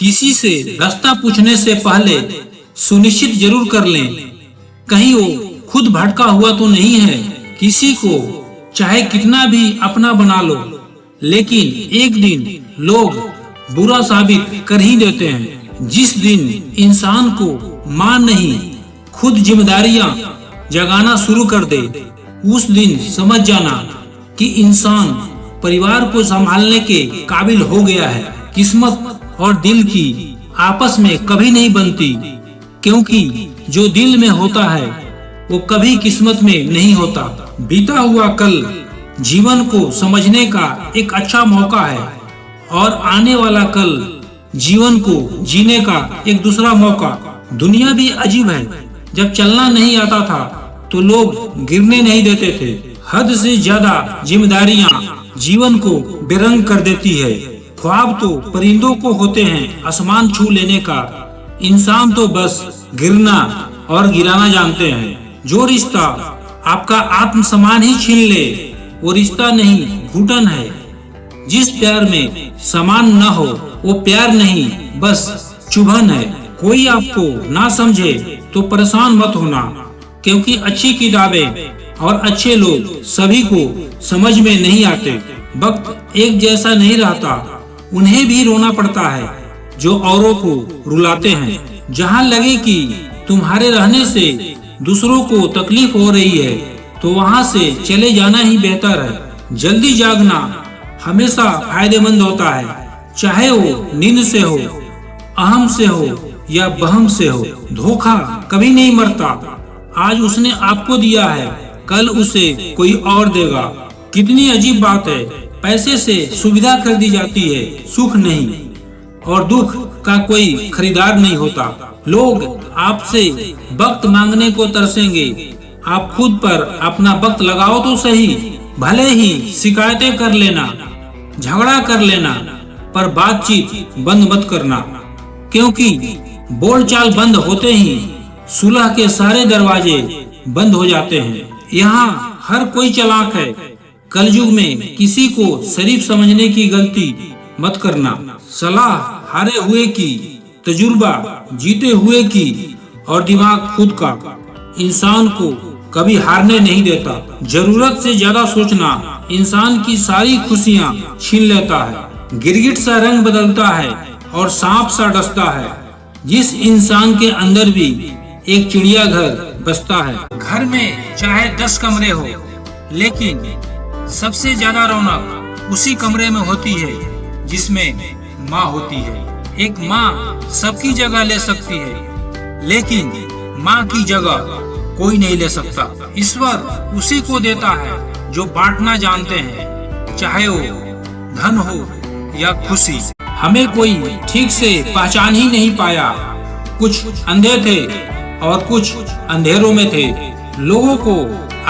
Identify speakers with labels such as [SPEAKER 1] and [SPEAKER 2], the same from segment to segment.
[SPEAKER 1] किसी से रास्ता पूछने से पहले सुनिश्चित जरूर कर लें कहीं वो खुद भटका हुआ तो नहीं है। किसी को चाहे कितना भी अपना बना लो, लेकिन एक दिन लोग बुरा साबित कर ही देते हैं। जिस दिन इंसान को मां नहीं खुद जिम्मेदारियां जगाना शुरू कर दे, उस दिन समझ जाना कि इंसान परिवार को संभालने के काबिल हो गया है। किस्मत और दिल की आपस में कभी नहीं बनती, क्योंकि जो दिल में होता है वो कभी किस्मत में नहीं होता। बीता हुआ कल जीवन को समझने का एक अच्छा मौका है और आने वाला कल जीवन को जीने का एक दूसरा मौका। दुनिया भी अजीब है, जब चलना नहीं आता था तो लोग गिरने नहीं देते थे। हद से ज्यादा जिम्मेदारियां जीवन को बेरंग कर देती है। ख्वाब तो परिंदों को होते हैं आसमान छू लेने का, इंसान तो बस गिरना और गिराना जानते हैं। जो रिश्ता आपका आत्मसम्मान ही छीन ले वो रिश्ता नहीं, घुटन है। जिस प्यार में समान न हो वो प्यार नहीं, बस चुभन है। कोई आपको ना समझे तो परेशान मत होना, क्योंकि अच्छी किताबें और अच्छे लोग सभी को समझ में नहीं आते। वक्त एक जैसा नहीं रहता, उन्हें भी रोना पड़ता है जो औरों को रुलाते हैं। जहाँ लगे कि तुम्हारे रहने से दूसरों को तकलीफ हो रही है तो वहाँ से चले जाना ही बेहतर है। जल्दी जागना हमेशा फायदेमंद होता है, चाहे वो नींद से हो, अहम से हो या बहम से हो। धोखा कभी नहीं मरता। आज उसने आपको दिया है, कल उसे कोई और देगा। कितनी अजीब बात है, पैसे से सुविधा खरीदी जाती है, सुख नहीं। और दुख का कोई खरीदार नहीं होता। लोग आपसे वक्त मांगने को तरसेंगे, आप खुद पर अपना वक्त लगाओ तो सही। भले ही शिकायतें कर लेना, झगड़ा कर लेना, पर बातचीत बंद मत करना, क्योंकि बोलचाल बंद होते ही सुलह के सारे दरवाजे बंद हो जाते हैं। यहाँ हर कोई चालाक है। कलयुग में किसी को शरीफ समझने की गलती मत करना। सलाह हारे हुए की, तजुर्बा जीते हुए की और दिमाग खुद का इंसान को कभी हारने नहीं देता। जरूरत से ज्यादा सोचना इंसान की सारी खुशियाँ छीन लेता है। गिरगिट सा रंग बदलता है और सांप सा डसता है। जिस इंसान के अंदर भी एक चिड़िया घर बसता है। घर में चाहे 10 कमरे हो, लेकिन सबसे ज्यादा रौनक उसी कमरे में होती है जिसमें माँ होती है। एक माँ सबकी जगह ले सकती है, लेकिन माँ की जगह कोई नहीं ले सकता। ईश्वर उसी को देता है जो बांटना जानते हैं, चाहे वो धन हो या खुशी। हमें कोई ठीक से पहचान ही नहीं पाया। कुछ अंधे थे और कुछ अंधेरों में थे। लोगों को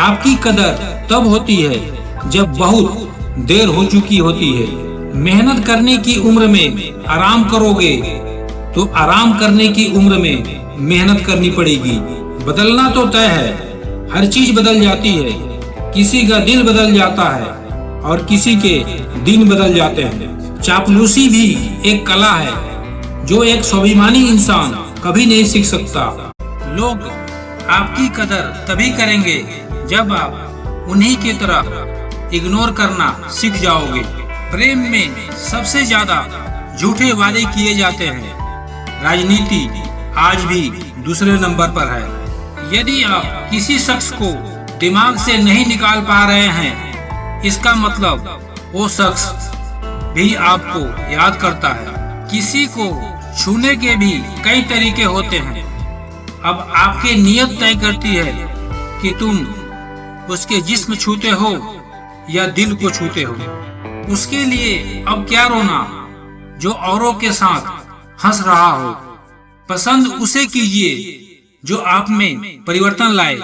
[SPEAKER 1] आपकी कदर तब होती है जब बहुत देर हो चुकी होती है। मेहनत करने की उम्र में आराम करोगे तो आराम करने की उम्र में मेहनत करनी पड़ेगी। बदलना तो तय है, हर चीज बदल जाती है। किसी का दिल बदल जाता है और किसी के दिन बदल जाते हैं। चापलूसी भी एक कला है जो एक स्वाभिमानी इंसान कभी नहीं सीख सकता। लोग आपकी कदर तभी करेंगे जब आप उन्हीं की तरह इग्नोर करना सीख जाओगे। प्रेम में सबसे ज्यादा झूठे वादे किए जाते हैं। राजनीति आज भी दूसरे नंबर पर है। यदि आप किसी शख्स को दिमाग से नहीं निकाल पा रहे हैं, इसका मतलब वो शख्स भी आपको याद करता है। किसी को छूने के भी कई तरीके होते हैं। अब आपकी नियत तय करती है कि तुम उसके जिस्म छूते हो या दिल को छूते हो। उसके लिए अब क्या रोना जो औरों के साथ हंस रहा हो। पसंद उसे कीजिए जो आप में परिवर्तन लाए,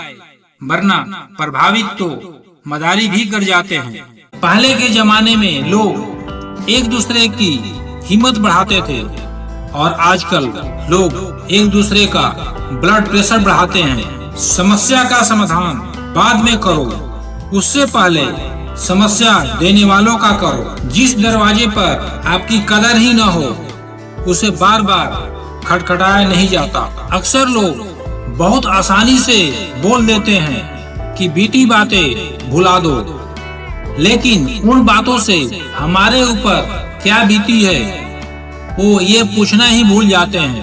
[SPEAKER 1] वरना प्रभावित तो मदारी भी कर जाते हैं। पहले के जमाने में लोग एक दूसरे की हिम्मत बढ़ाते थे और आजकल लोग एक दूसरे का ब्लड प्रेशर बढ़ाते हैं। समस्या का समाधान बाद में करो, उससे पहले समस्या देने वालों का करो। जिस दरवाजे पर आपकी कदर ही न हो उसे बार बार खटखटाया नहीं जाता। अक्सर लोग बहुत आसानी से बोल देते हैं कि बीती बातें भुला दो, लेकिन उन बातों से हमारे ऊपर क्या बीती है वो ये पूछना ही भूल जाते हैं।